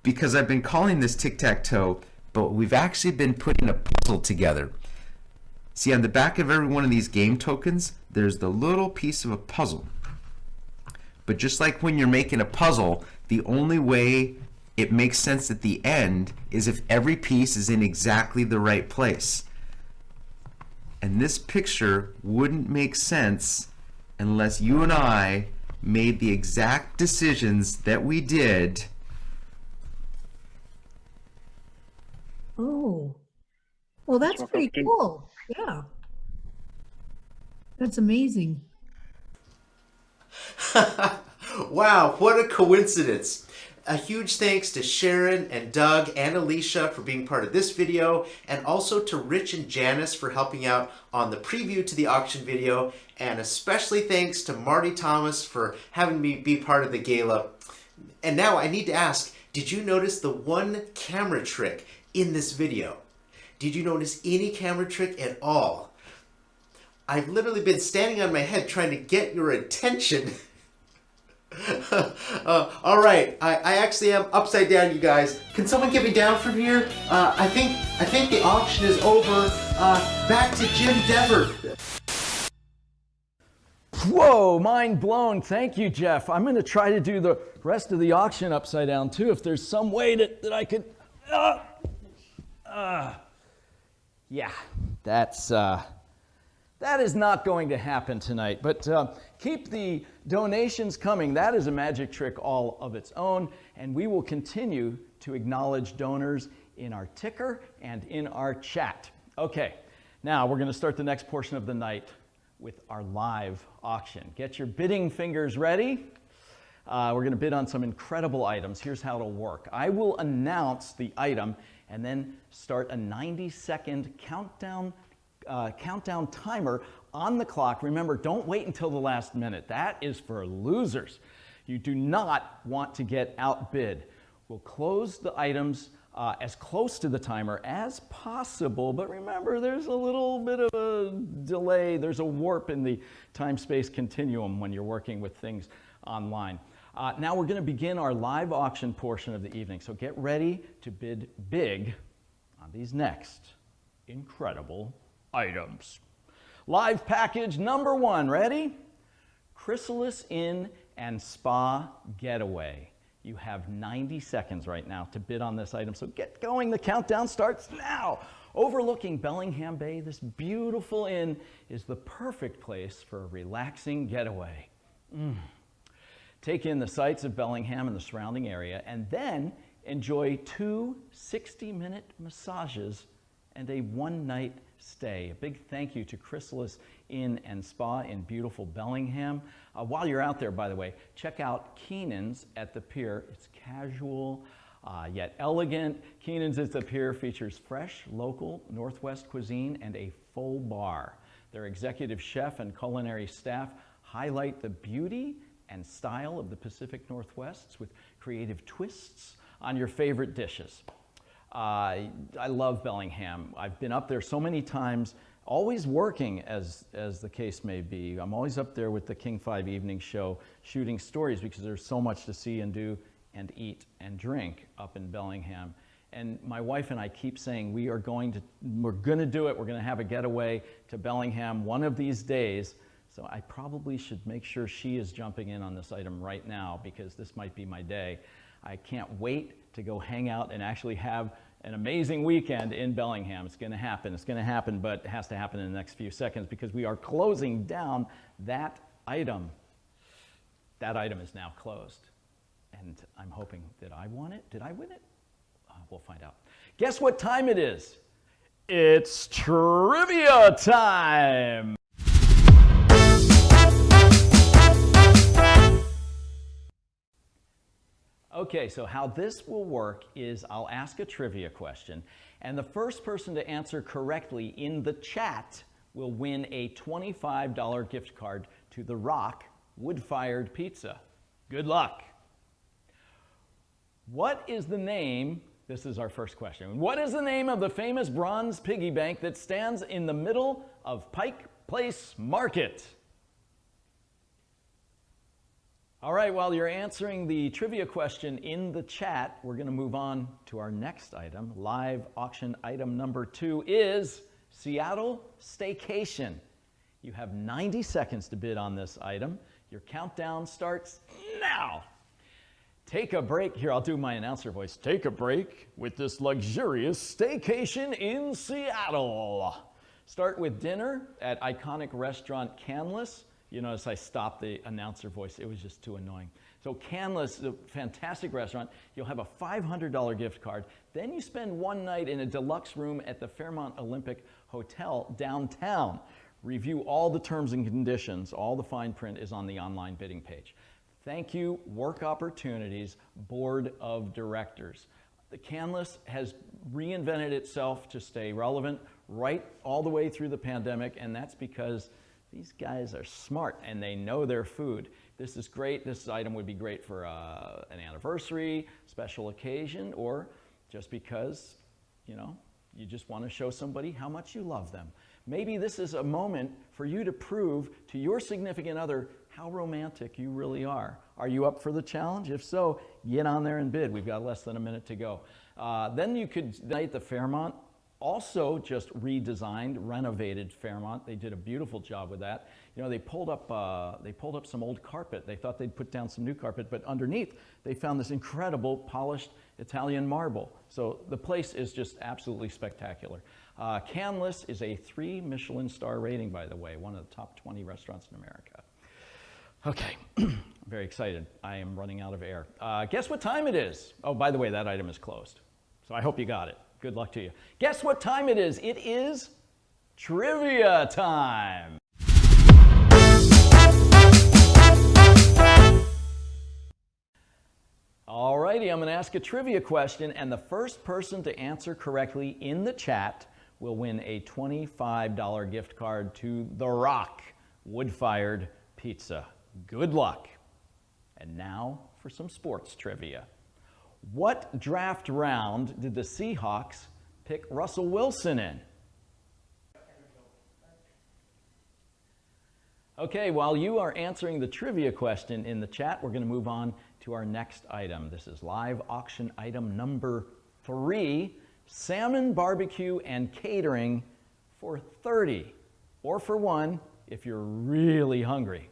Because I've been calling this tic-tac-toe, but we've actually been putting a puzzle together. See, on the back of every one of these game tokens, there's the little piece of a puzzle. But just like when you're making a puzzle, the only way it makes sense at the end is if every piece is in exactly the right place. And this picture wouldn't make sense unless you and I made the exact decisions that we did. Oh, well, that's pretty cool. Yeah. That's amazing. Wow, what a coincidence. A huge thanks to Sharon and Doug and Alicia for being part of this video, and also to Rich and Janice for helping out on the preview to the auction video, and especially thanks to Marty Thomas for having me be part of the gala. And now I need to ask, did you notice the one camera trick in this video? Did you notice any camera trick at all? I've literally been standing on my head trying to get your attention. All right, I actually am upside down, you guys. Can someone get me down from here? I think the auction is over. Back to Jim Dever. Whoa, mind blown. Thank you, Jeff. I'm going to try to do the rest of the auction upside down too, if there's some way that I could. Yeah, that is not going to happen tonight, but keep the donations coming. That is a magic trick all of its own, and we will continue to acknowledge donors in our ticker and in our chat. Okay, now we're going to start the next portion of the night with our live auction. Get your bidding fingers ready. We're going to bid on some incredible items. Here's how it'll work. I will announce the item and then start a 90-second countdown timer on the clock. Remember, don't wait until the last minute. That is for losers. You do not want to get outbid. We'll close the items as close to the timer as possible, but remember, there's a little bit of a delay. There's a warp in the time-space continuum when you're working with things online. Now we're going to begin our live auction portion of the evening, so get ready to bid big on these next incredible items. Live package number 1, ready? Chrysalis Inn and Spa Getaway. You have 90 seconds right now to bid on this item, so get going. The countdown starts now. Overlooking Bellingham Bay, this beautiful inn is the perfect place for a relaxing getaway. Take in the sights of Bellingham and the surrounding area, and then enjoy 2 60-minute massages and a one-night stay. A big thank you to Chrysalis Inn and Spa in beautiful Bellingham. While you're out there, by the way, check out Keenan's at the Pier. It's casual, yet elegant. Keenan's at the Pier features fresh, local Northwest cuisine and a full bar. Their executive chef and culinary staff highlight the beauty and style of the Pacific Northwest with creative twists on your favorite dishes. I love Bellingham. I've been up there so many times, always working as the case may be. I'm always up there with the King 5 Evening Show shooting stories because there's so much to see and do and eat and drink up in Bellingham. And my wife and I keep saying we're going to do it. We're going to have a getaway to Bellingham one of these days. So I probably should make sure she is jumping in on this item right now because this might be my day. I can't wait to go hang out and actually have an amazing weekend in Bellingham. It's going to happen. It's going to happen, but it has to happen in the next few seconds because we are closing down that item. That item is now closed. And I'm hoping that I won it. Did I win it? We'll find out. Guess what time it is? It's trivia time! Okay, so how this will work is I'll ask a trivia question, And the first person to answer correctly in the chat will win a $25 gift card to The Rock wood-fired pizza. Good luck. What is the name, this is our first question, what is the name of the famous bronze piggy bank that stands in the middle of Pike Place Market? All right, while you're answering the trivia question in the chat, we're going to move on to our next item. Live auction item number 2 is Seattle Staycation. You have 90 seconds to bid on this item. Your countdown starts now. Take a break. Here, I'll do my announcer voice. Take a break with this luxurious staycation in Seattle. Start with dinner at iconic restaurant Canlis. You notice I stopped the announcer voice. It was just too annoying. So Canlis is a fantastic restaurant. You'll have a $500 gift card. Then you spend one night in a deluxe room at the Fairmont Olympic Hotel downtown. Review all the terms and conditions. All the fine print is on the online bidding page. Thank you, Work Opportunities Board of Directors. The Canlis has reinvented itself to stay relevant right all the way through the pandemic, and that's because these guys are smart and they know their food. This is great. This item would be great for an anniversary, special occasion, or just because, you know, you just want to show somebody how much you love them. Maybe this is a moment for you to prove to your significant other how romantic you really are. Are you up for the challenge? If so, get on there and bid. We've got less than a minute to go. Then you could night the Fairmont. Also just redesigned, renovated Fairmont. They did a beautiful job with that. You know, they pulled up some old carpet. They thought they'd put down some new carpet, but underneath they found this incredible polished Italian marble. So the place is just absolutely spectacular. Canlis is a 3 Michelin star rating, by the way, one of the top 20 restaurants in America. Okay, I'm very excited. I am running out of air. Guess what time it is? Oh, by the way, that item is closed. So I hope you got it. Good luck to you. Guess what time it is? It is trivia time. Alrighty, I'm going to ask a trivia question, and the first person to answer correctly in the chat will win a $25 gift card to The Rock wood-fired pizza. Good luck. And now for some sports trivia. What draft round did the Seahawks pick Russell Wilson in? Okay, while you are answering the trivia question in the chat, we're going to move on to our next item. This is live auction item number 3, salmon barbecue and catering for 30, or for 1 if you're really hungry.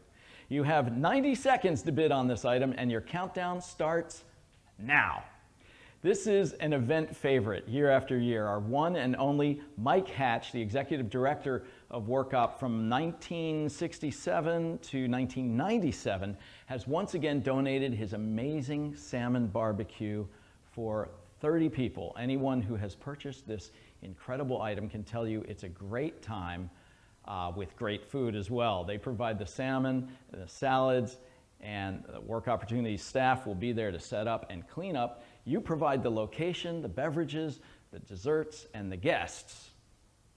You have 90 seconds to bid on this item, and your countdown starts now. This is an event favorite year after year. Our one and only Mike Hatch, the executive director of WorkOp from 1967 to 1997, has once again donated his amazing salmon barbecue for 30 people. Anyone who has purchased this incredible item can tell you it's a great time with great food as well. They provide the salmon, the salads, and the Work Opportunities staff will be there to set up and clean up. You provide the location, the beverages, the desserts, and the guests,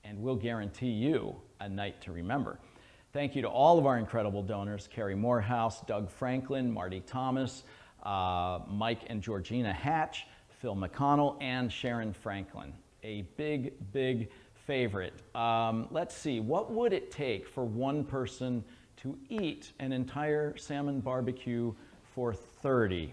and we'll guarantee you a night to remember. Thank you to all of our incredible donors, Carrie Morehouse, Doug Franklin, Marty Thomas, Mike and Georgina Hatch, Phil McConnell, and Sharon Franklin. A big, big favorite. Let's see, what would it take for one person to eat an entire salmon barbecue for 30?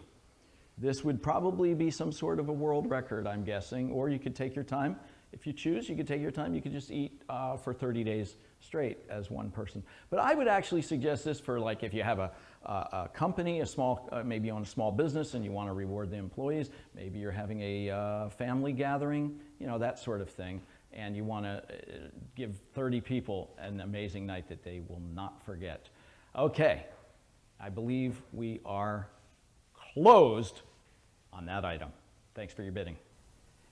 This would probably be some sort of a world record, I'm guessing, or you could take your time. If you choose, you could take your time. You could just eat for 30 days straight as one person. But I would actually suggest this for, like, if you have a company, a small, maybe you own a small business and you want to reward the employees, maybe you're having a family gathering, you know, that sort of thing, and you want to give 30 people an amazing night that they will not forget. Okay, I believe we are closed on that item. Thanks for your bidding.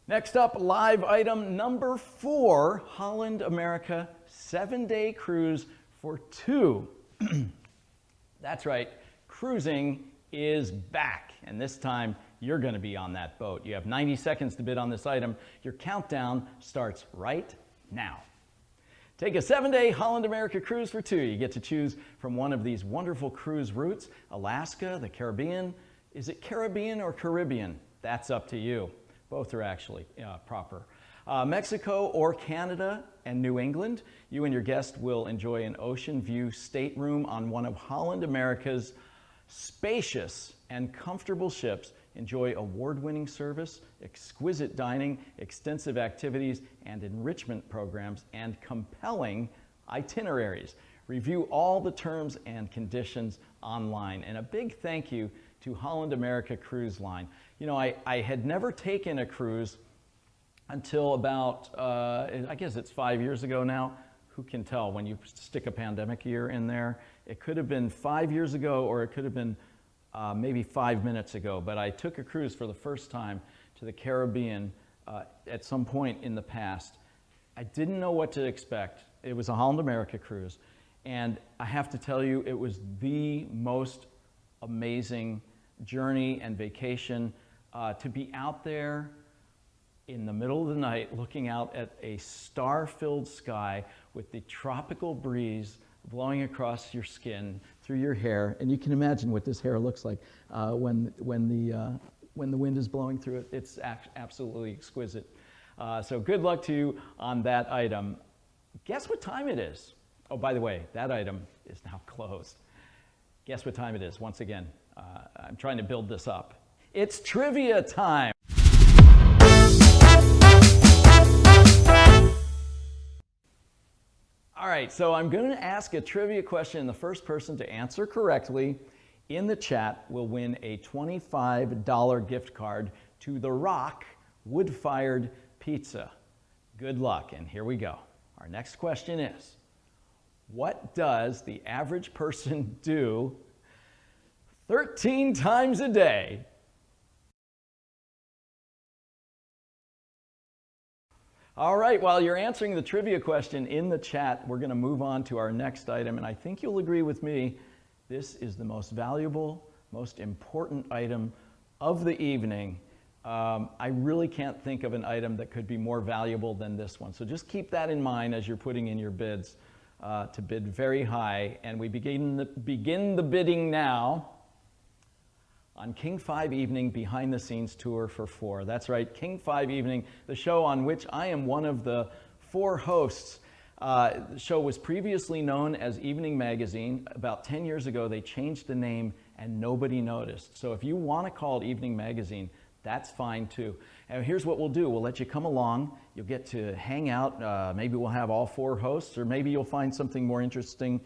Next up, live item number 4, Holland America 7-day cruise for 2. That's right, cruising is back, and this time you're going to be on that boat. You have 90 seconds to bid on this item. Your countdown starts right now. Take a 7-day Holland America cruise for two. You get to choose from one of these wonderful cruise routes: Alaska, the Caribbean. Is it Caribbean or Caribbean? That's up to you. Both are actually proper. Mexico or Canada and New England. You and your guest will enjoy an ocean view stateroom on one of Holland America's spacious and comfortable ships. Enjoy award-winning service, exquisite dining, extensive activities and enrichment programs, and compelling itineraries. Review all the terms and conditions online. And a big thank you to Holland America Cruise Line. You know, I had never taken a cruise until about, I guess it's 5 years ago now. Who can tell when you stick a pandemic year in there? It could have been 5 years ago, or it could have been maybe 5 minutes ago, but I took a cruise for the first time to the Caribbean at some point in the past. I didn't know what to expect. It was a Holland America cruise, and I have to tell you, it was the most amazing journey and vacation to be out there in the middle of the night looking out at a star-filled sky with the tropical breeze blowing across your skin, through your hair, and you can imagine what this hair looks like when the wind is blowing through it. It's absolutely exquisite. So good luck to you on that item. Guess what time it is? Oh, by the way, that item is now closed. Guess what time it is? Once again, I'm trying to build this up. It's trivia time. All right, so I'm going to ask a trivia question, and the first person to answer correctly in the chat will win a $25 gift card to The Rock wood-fired pizza. Good luck, and here we go. Our next question is, what does the average person do 13 times a day? All right, while you're answering the trivia question in the chat, we're going to move on to our next item, and I think you'll agree with me, this is the most valuable, most important item of the evening. I really can't think of an item that could be more valuable than this one, so just keep that in mind as you're putting in your bids to bid very high, and we begin the bidding now on King 5 Evening Behind the Scenes Tour for 4. That's right, King 5 Evening, the show on which I am one of the 4 hosts. The show was previously known as Evening Magazine. About 10 years ago, they changed the name and nobody noticed. So if you want to call it Evening Magazine, that's fine too. And here's what we'll do. We'll let you come along. You'll get to hang out. Maybe we'll have all 4 hosts, or maybe you'll find something more interesting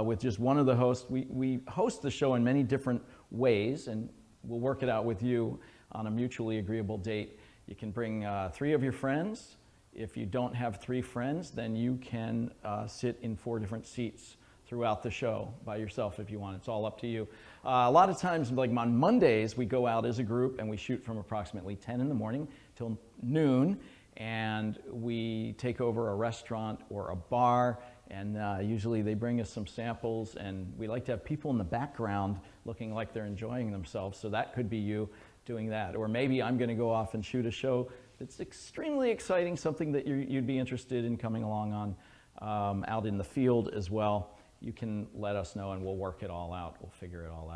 with just one of the hosts. We host the show in many different ways, and we'll work it out with you on a mutually agreeable date. You can bring 3 of your friends. If you don't have 3 friends, then you can sit in 4 different seats throughout the show by yourself if you want. It's all up to you. A lot of times, like on Mondays, we go out as a group and we shoot from approximately 10 in the morning till noon, and we take over a restaurant or a bar, and usually they bring us some samples, and we like to have people in the background looking like they're enjoying themselves, so that could be you doing that. Or maybe I'm going to go off and shoot a show that's extremely exciting, something that you'd be interested in coming along on out in the field as well. You can let us know and we'll work it all out. We'll figure it all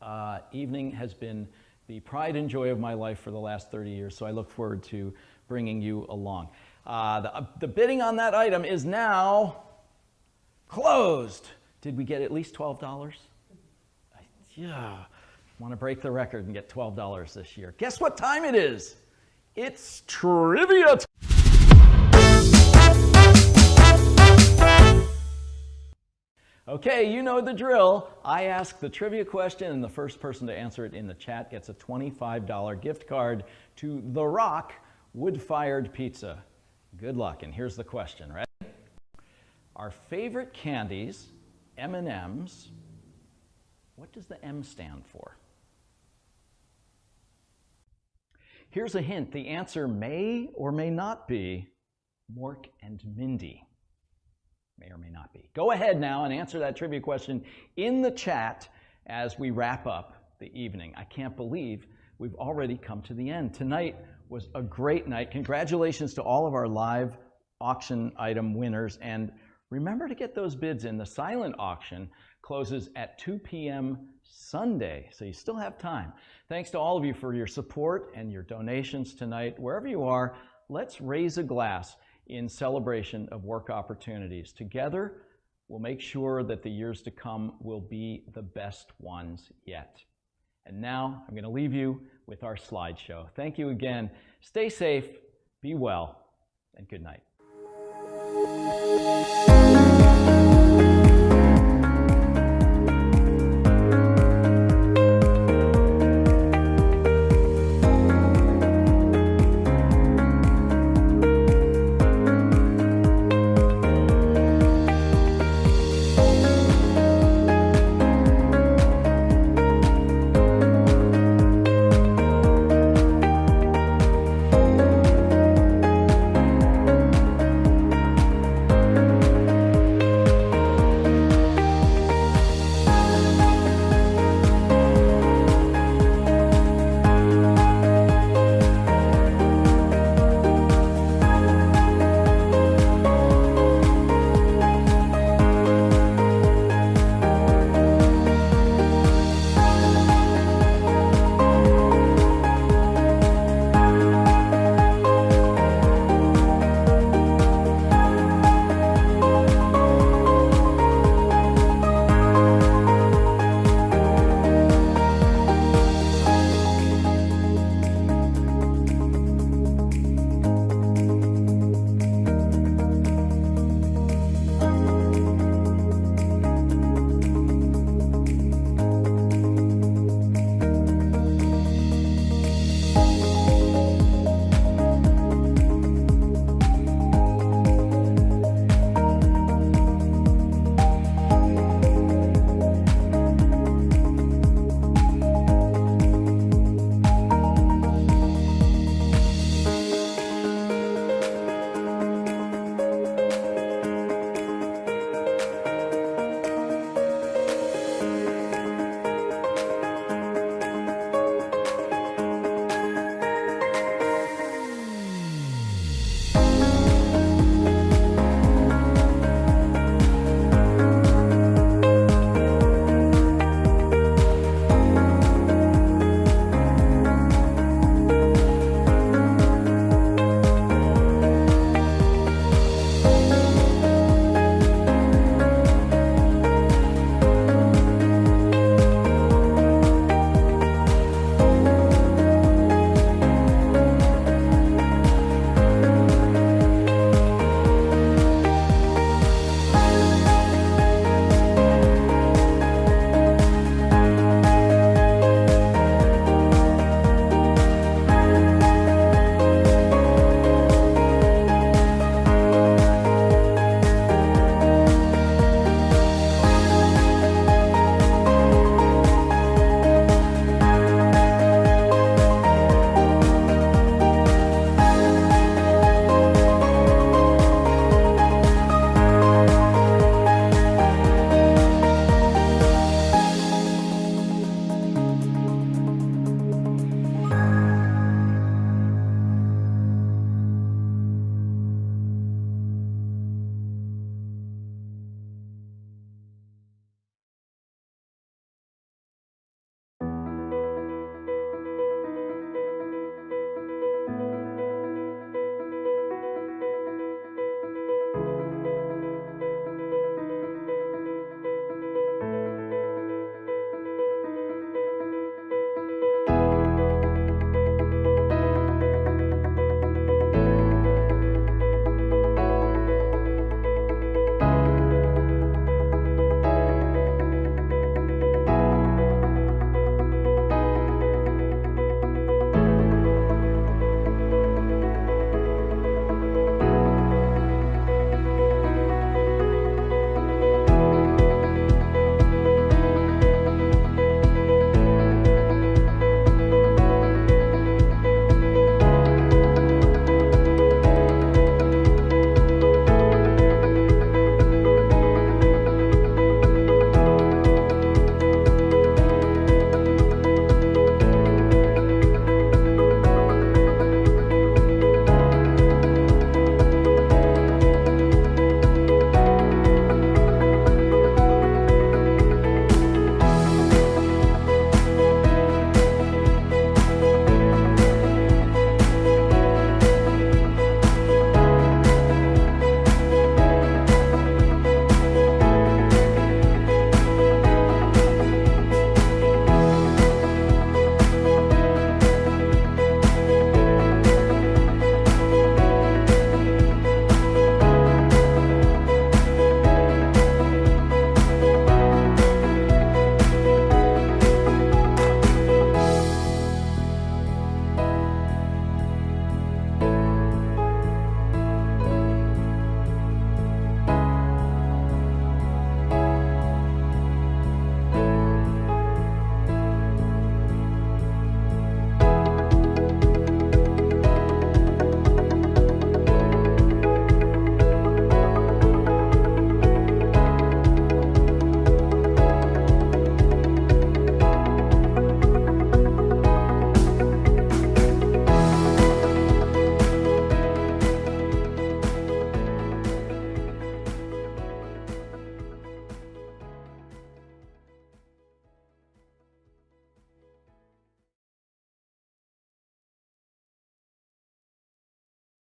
out. Evening has been the pride and joy of my life for the last 30 years, so I look forward to bringing you along. The bidding on that item is now closed. Did we get at least $12? Yeah, want to break the record and get $12 this year. Guess what time it is? It's trivia time. Okay, you know the drill. I ask the trivia question, and the first person to answer it in the chat gets a $25 gift card to The Rock wood-fired pizza. Good luck, and here's the question, right? Our favorite candies, M&Ms, what does the M stand for? Here's a hint. The answer may or may not be Mork and Mindy. May or may not be. Go ahead now and answer that trivia question in the chat as we wrap up the evening. I can't believe we've already come to the end. Tonight was a great night. Congratulations to all of our live auction item winners, and remember to get those bids in. The silent auction closes at 2 p.m. Sunday, so you still have time. Thanks to all of you for your support and your donations tonight. Wherever you are, let's raise a glass in celebration of work opportunities. Together, we'll make sure that the years to come will be the best ones yet. And now I'm going to leave you with our slideshow. Thank you again. Stay safe, be well, and good night.